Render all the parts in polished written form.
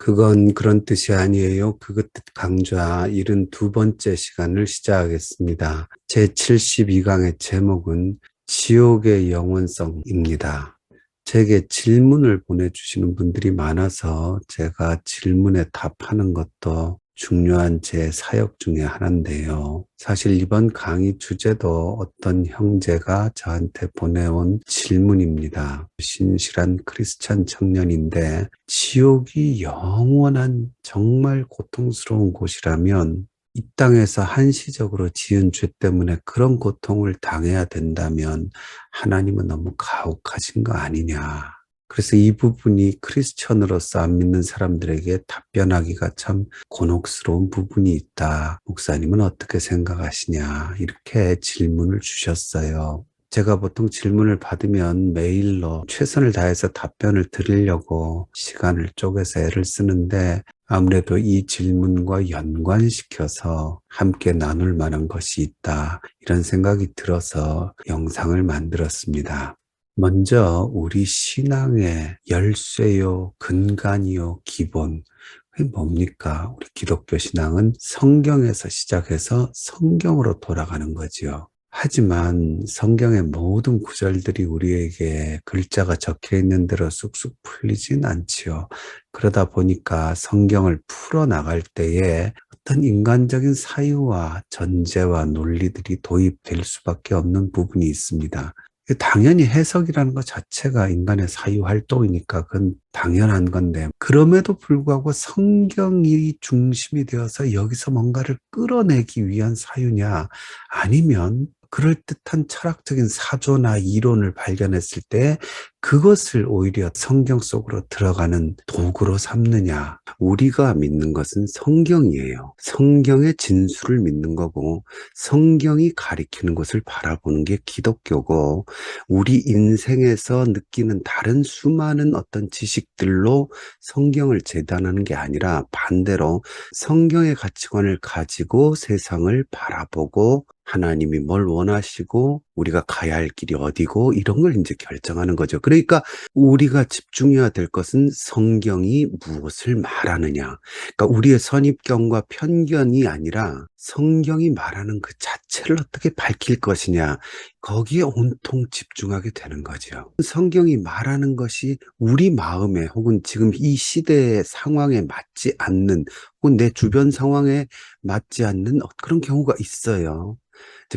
그건 그런 뜻이 아니에요. 그것 뜻 강좌 72번째 시간을 시작하겠습니다. 제72강의 제목은 지옥의 영원성입니다. 제게 질문을 보내주시는 분들이 많아서 제가 질문에 답하는 것도 중요한 제 사역 중에 하나인데요. 사실 이번 강의 주제도 어떤 형제가 저한테 보내온 질문입니다. 신실한 크리스찬 청년인데 지옥이 영원한 정말 고통스러운 곳이라면 이 땅에서 한시적으로 지은 죄 때문에 그런 고통을 당해야 된다면 하나님은 너무 가혹하신 거 아니냐. 그래서 이 부분이 크리스천으로서 안 믿는 사람들에게 답변하기가 참 곤혹스러운 부분이 있다. 목사님은 어떻게 생각하시냐. 이렇게 질문을 주셨어요. 제가 보통 질문을 받으면 메일로 최선을 다해서 답변을 드리려고 시간을 쪼개서 애를 쓰는데 아무래도 이 질문과 연관시켜서 함께 나눌 만한 것이 있다. 이런 생각이 들어서 영상을 만들었습니다. 먼저 우리 신앙의 열쇠요, 근간이요, 기본. 그게 뭡니까? 우리 기독교 신앙은 성경에서 시작해서 성경으로 돌아가는 거지요. 하지만 성경의 모든 구절들이 우리에게 글자가 적혀 있는 대로 쑥쑥 풀리진 않지요. 그러다 보니까 성경을 풀어나갈 때에 어떤 인간적인 사유와 전제와 논리들이 도입될 수밖에 없는 부분이 있습니다. 당연히 해석이라는 것 자체가 인간의 사유 활동이니까 그건 당연한 건데, 그럼에도 불구하고 성경이 중심이 되어서 여기서 뭔가를 끌어내기 위한 사유냐, 아니면 그럴듯한 철학적인 사조나 이론을 발견했을 때 그것을 오히려 성경 속으로 들어가는 도구로 삼느냐. 우리가 믿는 것은 성경이에요. 성경의 진수를 믿는 거고 성경이 가리키는 것을 바라보는 게 기독교고, 우리 인생에서 느끼는 다른 수많은 어떤 지식들로 성경을 재단하는 게 아니라 반대로 성경의 가치관을 가지고 세상을 바라보고 하나님이 뭘 원하시고 우리가 가야 할 길이 어디고 이런 걸 이제 결정하는 거죠. 그러니까 우리가 집중해야 될 것은 성경이 무엇을 말하느냐. 그러니까 우리의 선입견과 편견이 아니라 성경이 말하는 그 자체를 어떻게 밝힐 것이냐. 거기에 온통 집중하게 되는 거죠. 성경이 말하는 것이 우리 마음에 혹은 지금 이 시대의 상황에 맞지 않는, 혹은 내 주변 상황에 맞지 않는 그런 경우가 있어요.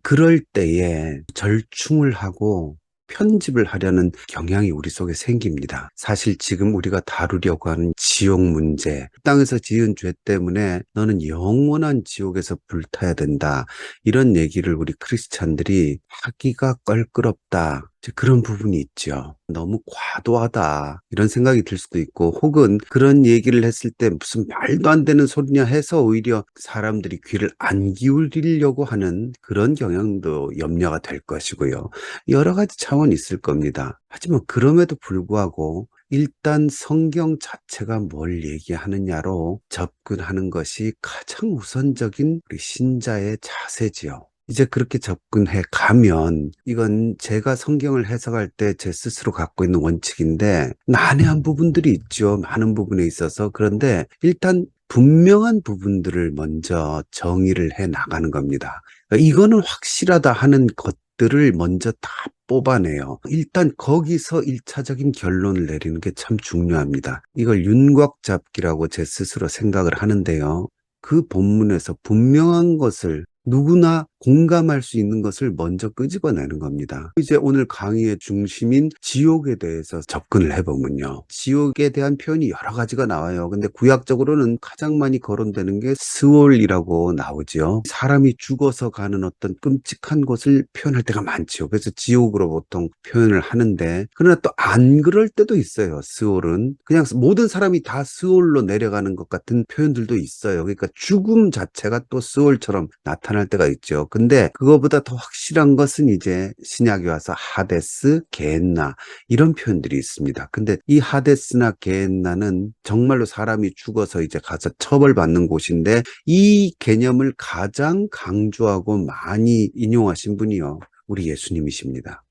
그럴 때에 절충을 하고 편집을 하려는 경향이 우리 속에 생깁니다. 사실 지금 우리가 다루려고 하는 지옥 문제, 땅에서 지은 죄 때문에 너는 영원한 지옥에서 불타야 된다. 이런 얘기를 우리 크리스찬들이 하기가 껄끄럽다. 그런 부분이 있죠. 너무 과도하다 이런 생각이 들 수도 있고, 혹은 그런 얘기를 했을 때 무슨 말도 안 되는 소리냐 해서 오히려 사람들이 귀를 안 기울이려고 하는 그런 경향도 염려가 될 것이고요. 여러 가지 차원이 있을 겁니다. 하지만 그럼에도 불구하고 일단 성경 자체가 뭘 얘기하느냐로 접근하는 것이 가장 우선적인 우리 신자의 자세지요. 이제 그렇게 접근해 가면, 이건 제가 성경을 해석할 때 제 스스로 갖고 있는 원칙인데 난해한 부분들이 있죠. 많은 부분에 있어서. 그런데 일단 분명한 부분들을 먼저 정의를 해 나가는 겁니다. 이거는 확실하다 하는 것들을 먼저 다 뽑아내요. 일단 거기서 1차적인 결론을 내리는 게 참 중요합니다. 이걸 윤곽 잡기라고 제 스스로 생각을 하는데요. 그 본문에서 분명한 것을, 누구나 공감할 수 있는 것을 먼저 끄집어내는 겁니다. 이제 오늘 강의의 중심인 지옥에 대해서 접근을 해보면요. 지옥에 대한 표현이 여러 가지가 나와요. 근데 구약적으로는 가장 많이 거론되는 게 스올이라고 나오죠. 사람이 죽어서 가는 어떤 끔찍한 곳을 표현할 때가 많죠. 그래서 지옥으로 보통 표현을 하는데, 그러나 또 안 그럴 때도 있어요. 스올은 그냥 모든 사람이 다 스올로 내려가는 것 같은 표현들도 있어요. 그러니까 죽음 자체가 또 스올처럼 나타날 때가 있죠. 근데 그거보다 더 확실한 것은 이제 신약에 와서 하데스, 게헨나 이런 표현들이 있습니다. 근데 이 하데스나 게헨나는 정말로 사람이 죽어서 이제 가서 처벌받는 곳인데, 이 개념을 가장 강조하고 많이 인용하신 분이요, 우리 예수님이십니다.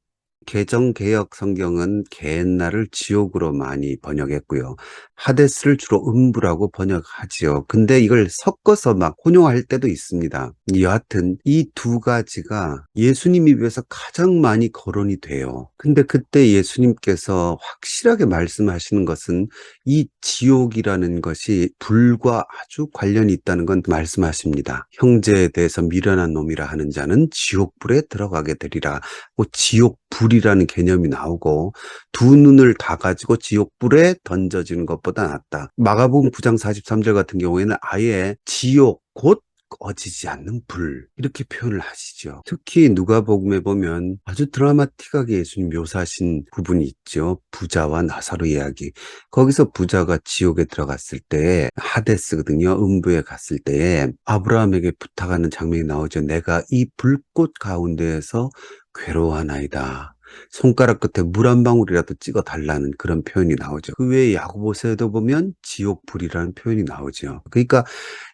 개정 개역 성경은 게헨나를 지옥으로 많이 번역했고요. 하데스를 주로 음부라고 번역하지요. 근데 이걸 섞어서 막 혼용할 때도 있습니다. 여하튼 이 두 가지가 예수님 입에서 가장 많이 거론이 돼요. 근데 그때 예수님께서 확실하게 말씀하시는 것은 이 지옥이라는 것이 불과 아주 관련이 있다는 건 말씀하십니다. 형제에 대해서 미련한 놈이라 하는 자는 지옥불에 들어가게 되리라. 뭐 지옥불이라는 개념이 나오고 두 눈을 다 가지고 지옥불에 던져지는 것보다 낫다. 마가복음 9장 43절 같은 경우에는 아예 지옥 곧 꺼지지 않는 불 이렇게 표현을 하시죠. 특히 누가복음에 보면 아주 드라마틱하게 예수님 묘사하신 부분이 있죠. 부자와 나사로 이야기. 거기서 부자가 지옥에 들어갔을 때 하데스거든요. 음부에 갔을 때에 아브라함에게 부탁하는 장면이 나오죠. 내가 이 불꽃 가운데에서 괴로워하나이다. 손가락 끝에 물 한 방울이라도 찍어 달라는 그런 표현이 나오죠. 그 외에 야고보서에도 보면 지옥불이라는 표현이 나오죠. 그러니까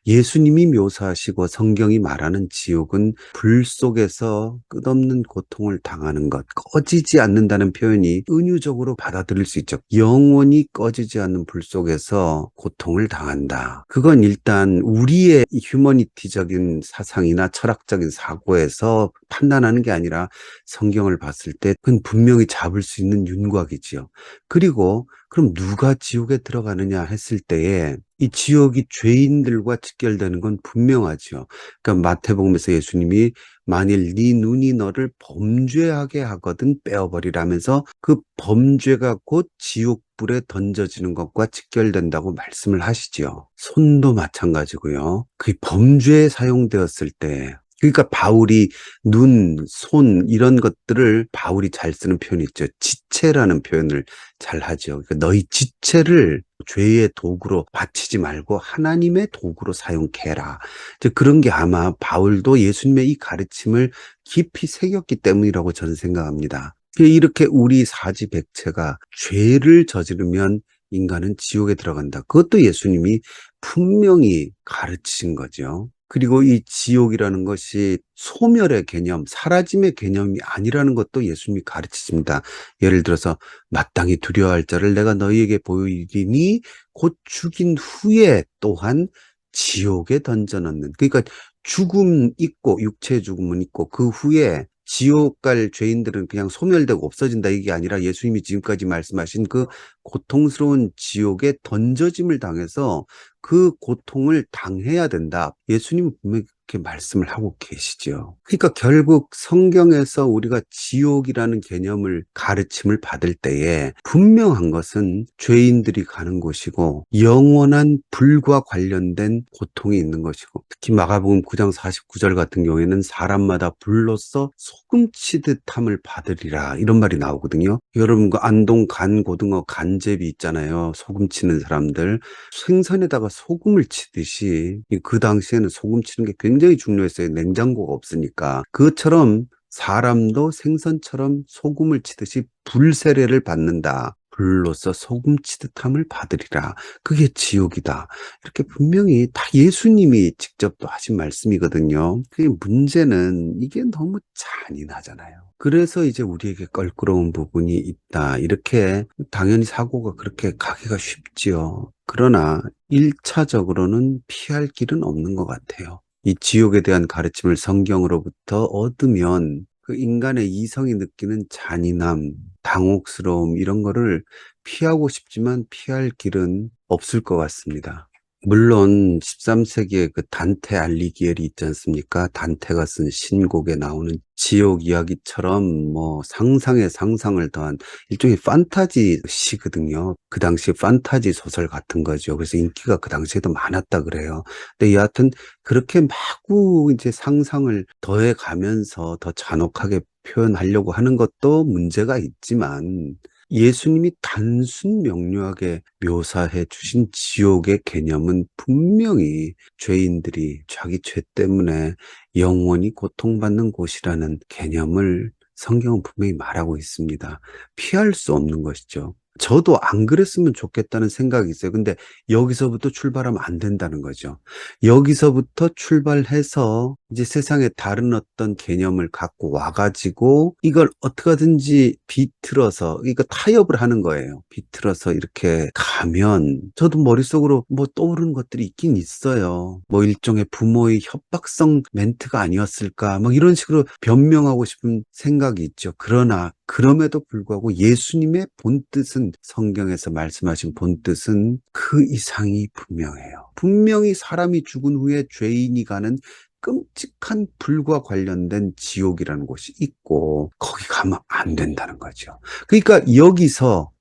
예수님이 묘사하시고 성경이 말하는 지옥은 불 속에서 끝없는 고통을 당하는 것, 꺼지지 않는다는 표현이 은유적으로 받아들일 수 있죠. 영원히 꺼지지 않는 불 속에서 고통을 당한다. 그건 일단 우리의 휴머니티적인 사상이나 철학적인 사고에서 판단하는 게 아니라 성경을 봤을 때 그건 분명히 잡을 수 있는 윤곽이지요. 그리고 그럼 누가 지옥에 들어가느냐 했을 때에 이 지옥이 죄인들과 직결되는 건 분명하죠. 그러니까 마태복음에서 예수님이 만일 네 눈이 너를 범죄하게 하거든 빼어버리라면서 그 범죄가 곧 지옥불에 던져지는 것과 직결된다고 말씀을 하시죠. 손도 마찬가지고요. 그 범죄에 사용되었을 때 그러니까 바울이 눈, 손 이런 것들을 바울이 잘 쓰는 표현이 있죠. 지체라는 표현을 잘 하죠. 그러니까 너희 지체를 죄의 도구로 바치지 말고 하나님의 도구로 사용해라. 이제 그런 게 아마 바울도 예수님의 이 가르침을 깊이 새겼기 때문이라고 저는 생각합니다. 이렇게 우리 사지백체가 죄를 저지르면 인간은 지옥에 들어간다. 그것도 예수님이 분명히 가르치신 거죠. 그리고 이 지옥이라는 것이 소멸의 개념, 사라짐의 개념이 아니라는 것도 예수님이 가르치십니다. 예를 들어서 마땅히 두려워할 자를 내가 너희에게 보이리니 곧 죽인 후에 또한 지옥에 던져넣는. 그러니까 죽음 있고 육체의 죽음은 있고 그 후에 지옥 갈 죄인들은 그냥 소멸되고 없어진다 이게 아니라 예수님이 지금까지 말씀하신 그 고통스러운 지옥에 던져짐을 당해서 그 고통을 당해야 된다. 예수님은 분명히 그렇게 말씀을 하고 계시죠. 그러니까 결국 성경에서 우리가 지옥이라는 개념을 가르침을 받을 때에 분명한 것은 죄인들이 가는 곳이고 영원한 불과 관련된 고통이 있는 것이고 특히 마가복음 9장 49절 같은 경우에는 사람마다 불로써 소금치듯 함을 받으리라 이런 말이 나오거든요. 여러분 그 안동 간 고등어 간제비 있잖아요. 소금치는 사람들 생선에다가 소금을 치듯이 그 당시에는 소금 치는 게 굉장히 중요했어요. 냉장고가 없으니까. 그것처럼 사람도 생선처럼 소금을 치듯이 불세례를 받는다. 불로써 소금 치듯함을 받으리라. 그게 지옥이다. 이렇게 분명히 다 예수님이 직접 또 하신 말씀이거든요. 그게 문제는 이게 너무 잔인하잖아요. 그래서 이제 우리에게 껄끄러운 부분이 있다. 이렇게 당연히 사고가 그렇게 가기가 쉽지요. 그러나 1차적으로는 피할 길은 없는 것 같아요. 이 지옥에 대한 가르침을 성경으로부터 얻으면 그 인간의 이성이 느끼는 잔인함, 당혹스러움 이런 거를 피하고 싶지만 피할 길은 없을 것 같습니다. 물론 13세기에 그 단테 알리기엘이 있지 않습니까? 단테가 쓴 신곡에 나오는 지옥 이야기처럼 뭐 상상에 상상을 더한 일종의 판타지 시거든요. 그 당시 판타지 소설 같은 거죠. 그래서 인기가 그 당시에도 많았다 그래요. 근데 여하튼 그렇게 마구 이제 상상을 더해 가면서 더 잔혹하게 표현하려고 하는 것도 문제가 있지만 예수님이 단순 명료하게 묘사해 주신 지옥의 개념은 분명히 죄인들이 자기 죄 때문에 영원히 고통받는 곳이라는 개념을 성경은 분명히 말하고 있습니다. 피할 수 없는 것이죠. 저도 안 그랬으면 좋겠다는 생각이 있어요. 근데 여기서부터 출발하면 안 된다는 거죠. 여기서부터 출발해서 이제 세상에 다른 어떤 개념을 갖고 와가지고 이걸 어떻게 하든지 비틀어서 이거 타협을 하는 거예요. 비틀어서 이렇게 가면 저도 머릿속으로 뭐 떠오르는 것들이 있긴 있어요. 뭐 일종의 부모의 협박성 멘트가 아니었을까 뭐 이런 식으로 변명하고 싶은 생각이 있죠. 그러나 그럼에도 불구하고 예수님의 본뜻은, 성경에서 말씀하신 본뜻은 그 이상이 분명해요. 분명히 사람이 죽은 후에 죄인이 가는 끔찍한 불과 관련된 지옥이라는 곳이 있고 거기 가면 안 된다는 거죠. 그러니까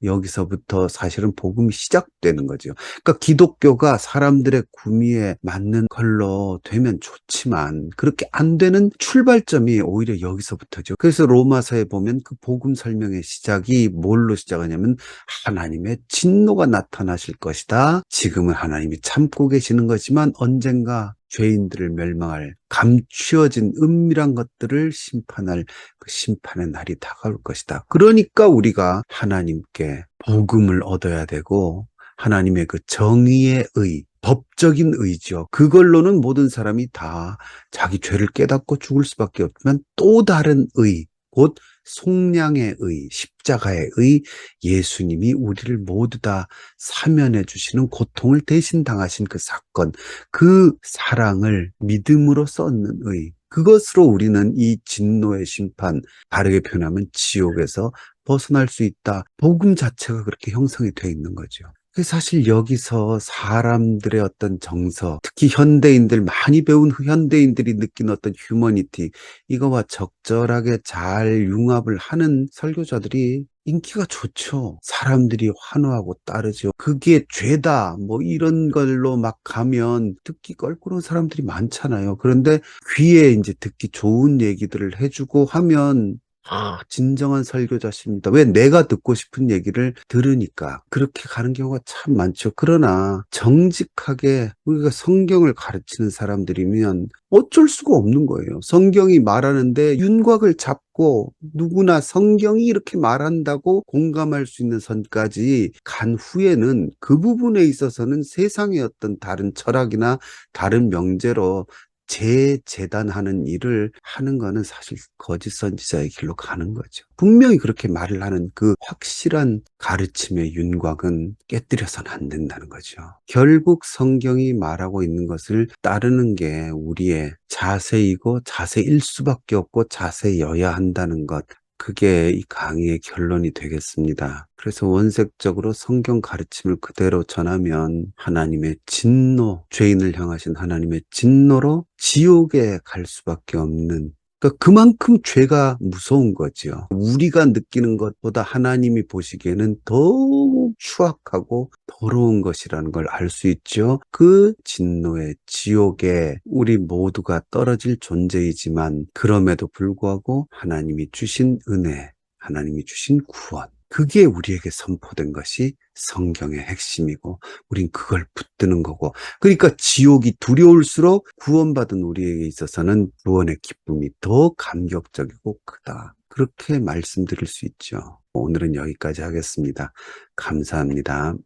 여기서부터 사실은 복음이 시작되는 거죠. 그러니까 기독교가 사람들의 구미에 맞는 걸로 되면 좋지만 그렇게 안 되는 출발점이 오히려 여기서부터죠. 그래서 로마서에 보면 그 복음 설명의 시작이 뭘로 시작하냐면 하나님의 진노가 나타나실 것이다. 지금은 하나님이 참고 계시는 거지만 언젠가 죄인들을 멸망할 감추어진 은밀한 것들을 심판할 그 심판의 날이 다가올 것이다. 그러니까 우리가 하나님께 복음을 얻어야 되고 하나님의 그 정의의 의, 법적인 의죠. 그걸로는 모든 사람이 다 자기 죄를 깨닫고 죽을 수밖에 없지만 또 다른 의, 곧 속량의 의, 십자가의 의, 예수님이 우리를 모두 다 사면해 주시는 고통을 대신 당하신 그 사건, 그 사랑을 믿음으로 얻는 의, 그것으로 우리는 이 진노의 심판, 바르게 표현하면 지옥에서 벗어날 수 있다. 복음 자체가 그렇게 형성이 되어 있는 거죠. 사실 여기서 사람들의 어떤 정서, 특히 현대인들, 많이 배운 현대인들이 느낀 어떤 휴머니티, 이거와 적절하게 잘 융합을 하는 설교자들이 인기가 좋죠. 사람들이 환호하고 따르죠. 그게 죄다, 뭐 이런 걸로 막 가면 듣기 껄끄러운 사람들이 많잖아요. 그런데 귀에 이제 듣기 좋은 얘기들을 해주고 하면 진정한 설교자십니다. 왜? 내가 듣고 싶은 얘기를 들으니까. 그렇게 가는 경우가 참 많죠. 그러나 정직하게 우리가 성경을 가르치는 사람들이면 어쩔 수가 없는 거예요. 성경이 말하는데 윤곽을 잡고 누구나 성경이 이렇게 말한다고 공감할 수 있는 선까지 간 후에는 그 부분에 있어서는 세상의 어떤 다른 철학이나 다른 명제로 재재단하는 일을 하는 거는 사실 거짓 선지자의 길로 가는 거죠. 분명히 그렇게 말을 하는 그 확실한 가르침의 윤곽은 깨뜨려서는 안 된다는 거죠. 결국 성경이 말하고 있는 것을 따르는 게 우리의 자세이고 자세일 수밖에 없고 자세여야 한다는 것. 그게 이 강의의 결론이 되겠습니다. 그래서 원색적으로 성경 가르침을 그대로 전하면 하나님의 진노, 죄인을 향하신 하나님의 진노로 지옥에 갈 수밖에 없는, 그러니까 그만큼 죄가 무서운 거죠. 우리가 느끼는 것보다 하나님이 보시기에는 더욱 추악하고 더러운 것이라는 걸 알 수 있죠. 그 진노의 지옥에 우리 모두가 떨어질 존재이지만 그럼에도 불구하고 하나님이 주신 은혜, 하나님이 주신 구원, 그게 우리에게 선포된 것이 성경의 핵심이고 우린 그걸 붙드는 거고, 그러니까 지옥이 두려울수록 구원받은 우리에게 있어서는 구원의 기쁨이 더 감격적이고 크다. 그렇게 말씀드릴 수 있죠. 오늘은 여기까지 하겠습니다. 감사합니다.